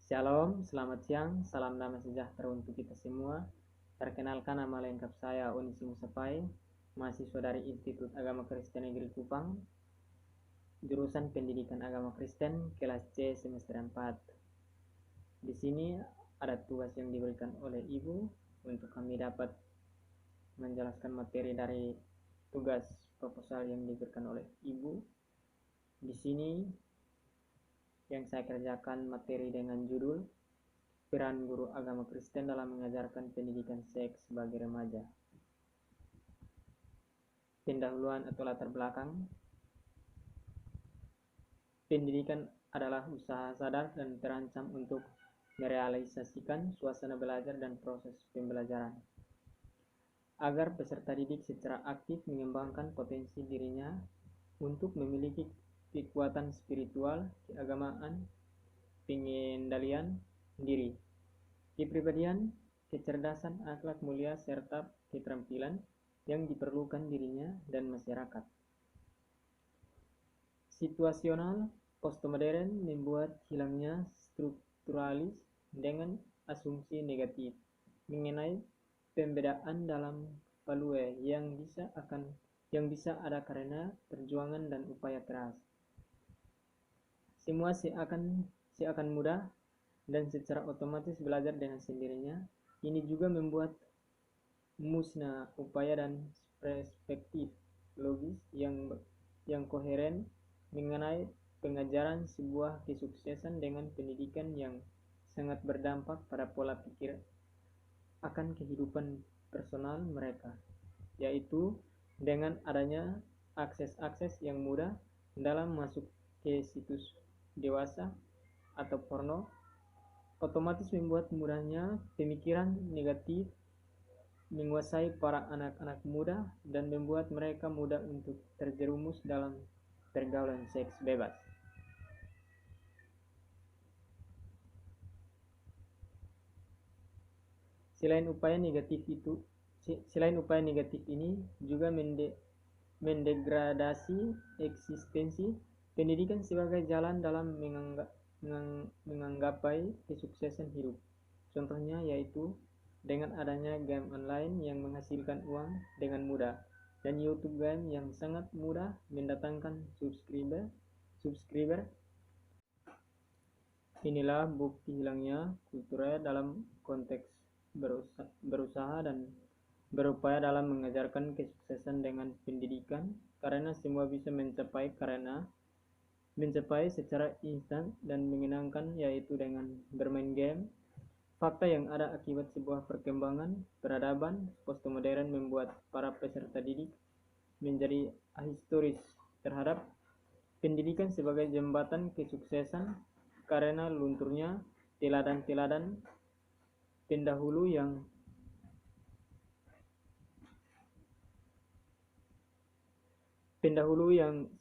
Shalom, selamat siang, salam damai sejahtera untuk kita semua. Perkenalkan, nama lengkap saya Onisimus Sapai, mahasiswa dari Institut Agama Kristen Negeri Kupang, jurusan Pendidikan Agama Kristen, kelas C semester 4. Di sini ada tugas yang diberikan oleh Ibu untuk kami dapat menjelaskan materi dari tugas proposal yang diberikan oleh Ibu. Di sini yang saya kerjakan materi dengan judul peran guru agama Kristen dalam mengajarkan pendidikan seks sebagai remaja. Pendahuluan atau latar belakang. Pendidikan adalah usaha sadar dan terancam untuk merealisasikan suasana belajar dan proses pembelajaran. Agar peserta didik secara aktif mengembangkan potensi dirinya untuk memiliki kekuatan spiritual, keagamaan, pengendalian diri, kepribadian, kecerdasan, akhlak mulia, serta keterampilan yang diperlukan dirinya dan masyarakat. Situasional postmodern membuat hilangnya strukturalis dengan asumsi negatif mengenai pembedaan dalam value yang bisa ada karena perjuangan dan upaya keras. Semua seakan mudah dan secara otomatis belajar dengan sendirinya. Ini juga membuat musnah upaya dan perspektif logis yang koheren mengenai pengajaran sebuah kesuksesan dengan pendidikan yang sangat berdampak pada pola pikir akan kehidupan personal mereka, yaitu dengan adanya akses yang mudah dalam masuk ke situs dewasa atau porno, otomatis membuat mudahnya pemikiran negatif menguasai para anak-anak muda dan membuat mereka mudah untuk terjerumus dalam pergaulan seks bebas. Selain upaya negatif ini juga mendegradasi eksistensi pendidikan sebagai jalan dalam menggapai kesuksesan hidup. Contohnya yaitu dengan adanya game online yang menghasilkan uang dengan mudah dan YouTube game yang sangat mudah mendatangkan subscriber. Inilah bukti hilangnya kulturnya dalam konteks berusaha dan berupaya dalam mengajarkan kesuksesan dengan pendidikan, karena semua bisa mencapai secara instan dan menyenangkan, yaitu dengan bermain game. Fakta yang ada akibat sebuah perkembangan peradaban postmodern membuat para peserta didik menjadi ahistoris terhadap pendidikan sebagai jembatan kesuksesan, karena lunturnya teladan-teladan pendahulu yang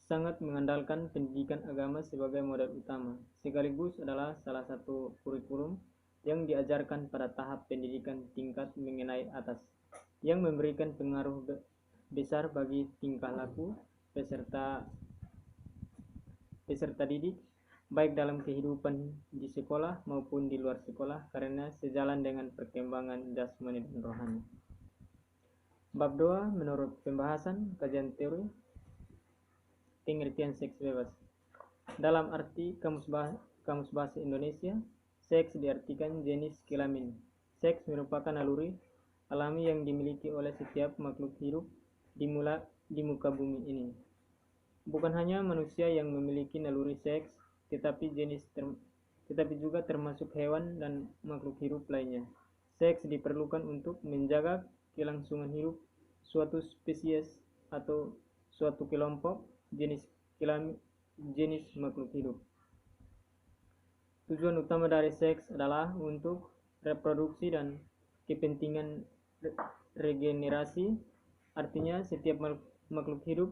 sangat mengandalkan pendidikan agama sebagai modal utama, sekaligus adalah salah satu kurikulum yang diajarkan pada tahap pendidikan tingkat mengenai atas, yang memberikan pengaruh besar bagi tingkah laku peserta didik, baik dalam kehidupan di sekolah maupun di luar sekolah, karena sejalan dengan perkembangan jasmani dan rohani. Bab 2 menurut pembahasan kajian teori pengertian seks bebas. Dalam arti Kamus Bahasa Indonesia, seks diartikan jenis kelamin. Seks merupakan naluri alami yang dimiliki oleh setiap makhluk hidup di muka bumi ini. Bukan hanya manusia yang memiliki naluri seks, tetapi juga termasuk hewan dan makhluk hidup lainnya. Seks diperlukan untuk menjaga kelangsungan hidup suatu spesies atau suatu kelompok jenis makhluk hidup. Tujuan utama dari seks adalah untuk reproduksi dan kepentingan regenerasi. Artinya setiap makhluk hidup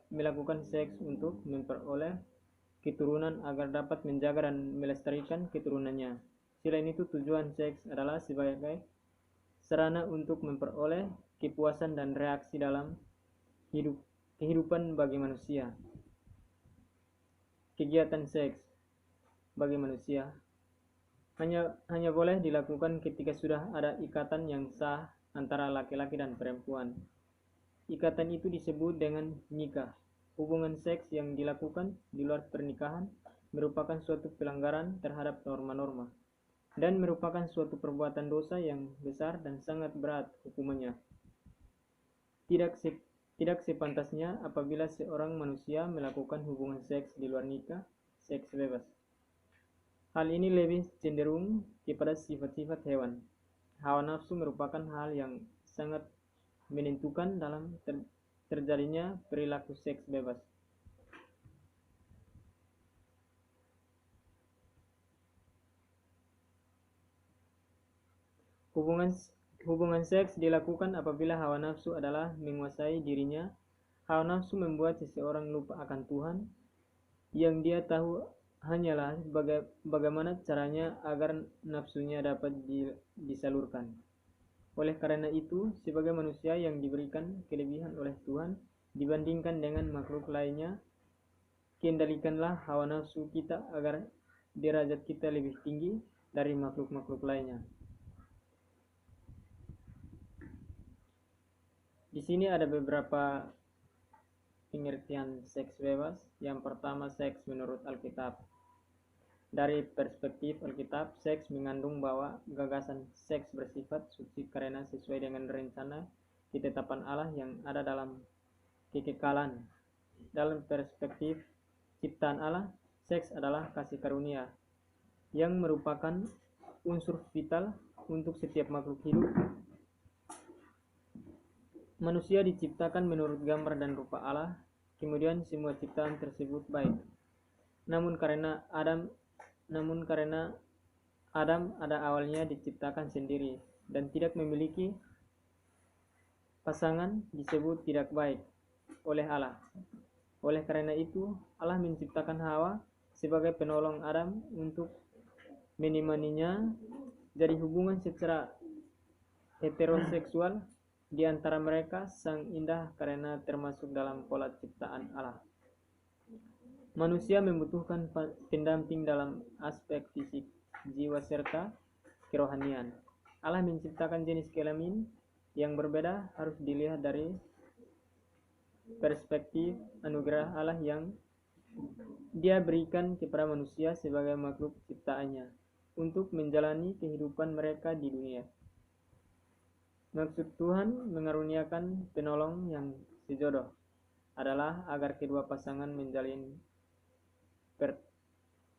melakukan seks untuk memperoleh keturunan agar dapat menjaga dan melestarikan keturunannya. Selain itu, tujuan seks adalah sebagai sarana untuk memperoleh kepuasan dan reaksi dalam kehidupan bagi manusia. Kegiatan seks bagi manusia hanya boleh dilakukan ketika sudah ada ikatan yang sah antara laki-laki dan perempuan. Ikatan itu disebut dengan nikah. Hubungan seks yang dilakukan di luar pernikahan merupakan suatu pelanggaran terhadap norma-norma dan merupakan suatu perbuatan dosa yang besar dan sangat berat hukumannya. Tidak sepantasnya apabila seorang manusia melakukan hubungan seks di luar nikah, seks bebas. Hal ini lebih cenderung kepada sifat-sifat hewan. Hawa nafsu merupakan hal yang sangat menentukan dalam terjadinya perilaku seks bebas. Hubungan seks dilakukan apabila hawa nafsu adalah menguasai dirinya. Hawa nafsu membuat seseorang lupa akan Tuhan yang dia tahu hanyalah bagaimana caranya agar nafsunya dapat disalurkan. Oleh karena itu, sebagai manusia yang diberikan kelebihan oleh Tuhan dibandingkan dengan makhluk lainnya, kendalikanlah hawa nafsu kita agar derajat kita lebih tinggi dari makhluk-makhluk lainnya. Di sini ada beberapa pengertian seks bebas. Yang pertama, seks menurut Alkitab. Dari perspektif Alkitab, seks mengandung bahwa gagasan seks bersifat suci karena sesuai dengan rencana ketetapan Allah yang ada dalam kekekalan. Dalam perspektif ciptaan Allah, seks adalah kasih karunia yang merupakan unsur vital untuk setiap makhluk hidup. Manusia diciptakan menurut gambar dan rupa Allah, kemudian semua ciptaan tersebut baik. Namun karena Adam ada awalnya diciptakan sendiri dan tidak memiliki pasangan disebut tidak baik oleh Allah. Oleh karena itu, Allah menciptakan Hawa sebagai penolong Adam untuk menemaninya. Jadi hubungan secara heteroseksual di antara mereka sang indah karena termasuk dalam pola ciptaan Allah. Manusia membutuhkan pendamping dalam aspek fisik, jiwa serta kerohanian. Allah menciptakan jenis kelamin yang berbeda harus dilihat dari perspektif anugerah Allah yang Dia berikan kepada manusia sebagai makhluk ciptaannya untuk menjalani kehidupan mereka di dunia. Maksud Tuhan mengaruniakan penolong yang sejodoh adalah agar kedua pasangan menjalin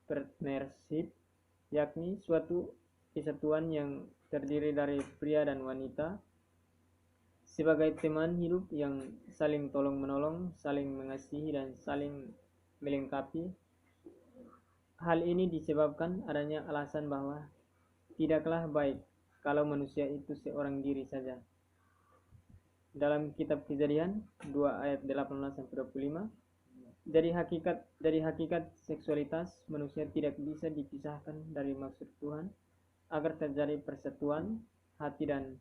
partnership, yakni suatu kesatuan yang terdiri dari pria dan wanita sebagai teman hidup yang saling tolong-menolong, saling mengasihi, dan saling melengkapi. Hal ini disebabkan adanya alasan bahwa tidaklah baik kalau manusia itu seorang diri saja. Dalam kitab Kejadian 2 ayat 18-25, dari hakikat seksualitas manusia tidak bisa dipisahkan dari maksud Tuhan agar terjadi persatuan hati dan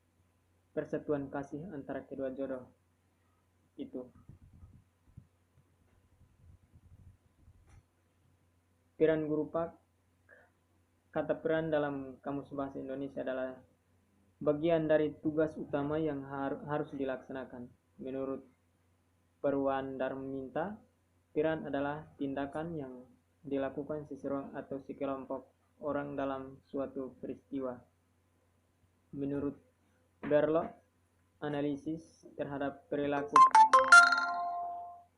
persatuan kasih antara kedua jodoh itu. Peran guru pak. Kata peran dalam Kamus Bahasa Indonesia adalah bagian dari tugas utama yang harus dilaksanakan. Menurut Perwandarminta, peran adalah tindakan yang dilakukan seseorang atau sekelompok orang dalam suatu peristiwa. Menurut Berlo, analisis terhadap perilaku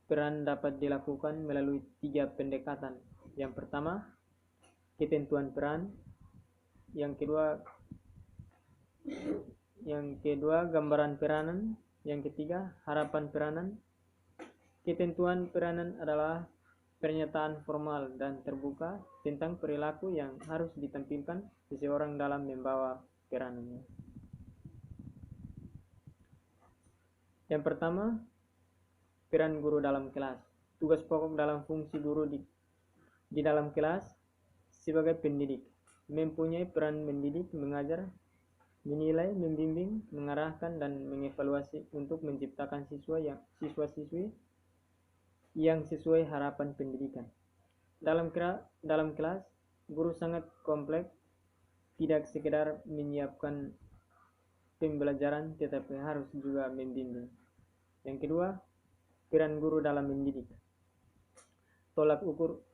peran dapat dilakukan melalui 3 pendekatan. Yang pertama, ketentuan peran. Yang kedua, gambaran peranan. Yang ketiga, harapan peranan. Ketentuan peranan adalah pernyataan formal dan terbuka tentang perilaku yang harus ditampilkan seseorang dalam membawa peranannya. Yang pertama, peran guru dalam kelas. Tugas pokok dalam fungsi guru di dalam kelas sebagai pendidik. Mempunyai peran mendidik, mengajar, menilai, membimbing, mengarahkan, dan mengevaluasi untuk menciptakan siswa-siswi yang sesuai harapan pendidikan. Dalam kelas, guru sangat kompleks tidak sekedar menyiapkan pembelajaran tetapi harus juga membimbing. Yang kedua, peran guru dalam mendidik. Tolak ukur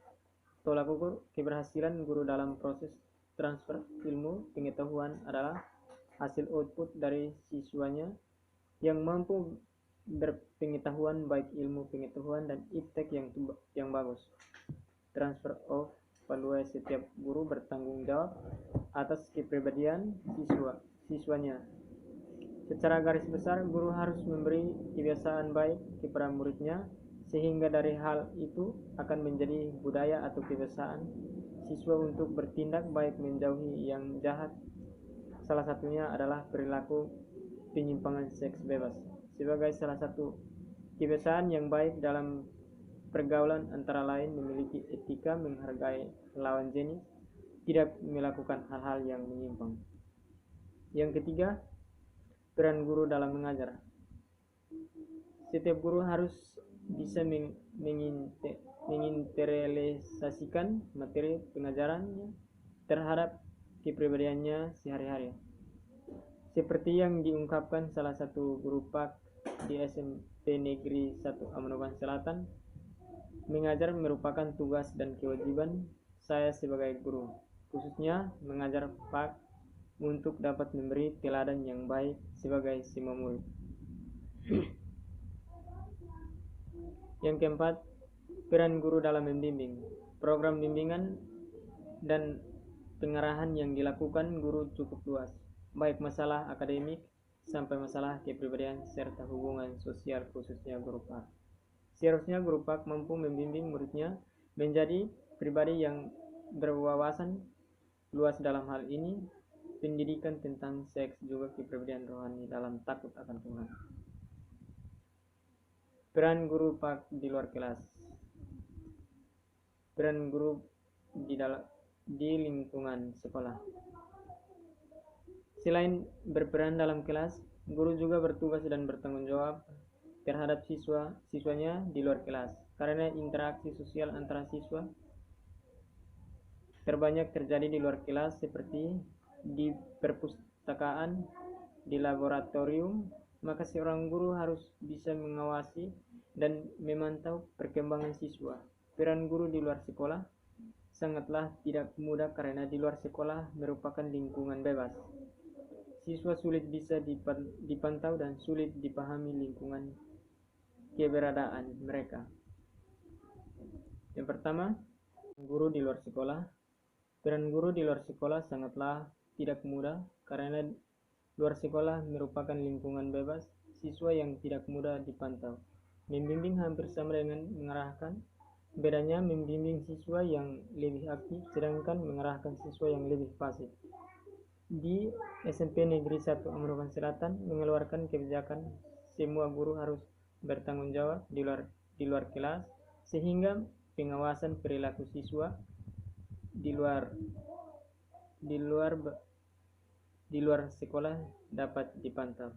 keberhasilan guru dalam proses transfer ilmu pengetahuan adalah hasil output dari siswanya yang mampu berpengetahuan, baik ilmu pengetahuan dan iptek yang bagus. Transfer of value, setiap guru bertanggung jawab atas kepribadian siswanya. Secara garis besar, guru harus memberi kebiasaan baik kepada muridnya, sehingga dari hal itu akan menjadi budaya atau kebiasaan siswa untuk bertindak baik, menjauhi yang jahat. Salah satunya adalah perilaku penyimpangan seks bebas. Sebagai salah satu kebiasaan yang baik dalam pergaulan antara lain memiliki etika, menghargai lawan jenis, tidak melakukan hal-hal yang menyimpang. Yang ketiga, peran guru dalam mengajar. Setiap guru harus bisa menginternalisasikan materi pengajarannya terhadap kepribadiannya sehari-hari. Seperti yang diungkapkan salah satu guru PAK di SMP Negeri 1 Amanokan Selatan, mengajar merupakan tugas dan kewajiban saya sebagai guru, khususnya mengajar PAK untuk dapat memberi teladan yang baik sebagai semua murid. Yang keempat, peran guru dalam membimbing. Program bimbingan dan pengarahan yang dilakukan guru cukup luas, baik masalah akademik sampai masalah kepribadian serta hubungan sosial, khususnya guru PAK. Seharusnya guru PAK mampu membimbing muridnya menjadi pribadi yang berwawasan luas dalam hal ini, pendidikan tentang seks, juga kepribadian rohani dalam takut akan Tuhan. Peran guru PAK di luar kelas. Peran guru di lingkungan sekolah. Selain berperan dalam kelas, guru juga bertugas dan bertanggung jawab terhadap siswanya di luar kelas, karena interaksi sosial antara siswa terbanyak terjadi di luar kelas, seperti di perpustakaan, di laboratorium. Maka seorang guru harus bisa mengawasi dan memantau perkembangan siswa. Peran guru di luar sekolah sangatlah tidak mudah karena di luar sekolah merupakan lingkungan bebas. Siswa sulit bisa dipantau dan sulit dipahami lingkungan keberadaan mereka. Yang pertama, guru di luar sekolah. Peran guru di luar sekolah sangatlah tidak mudah karena luar sekolah merupakan lingkungan bebas, siswa yang tidak mudah dipantau. Membimbing hampir sama dengan mengarahkan. Bedanya, membimbing siswa yang lebih aktif, sedangkan mengarahkan siswa yang lebih pasif. Di SMP Negeri 1 Amanokan Selatan mengeluarkan kebijakan semua guru harus bertanggung jawab di luar kelas, sehingga pengawasan perilaku siswa di luar sekolah dapat dipantau.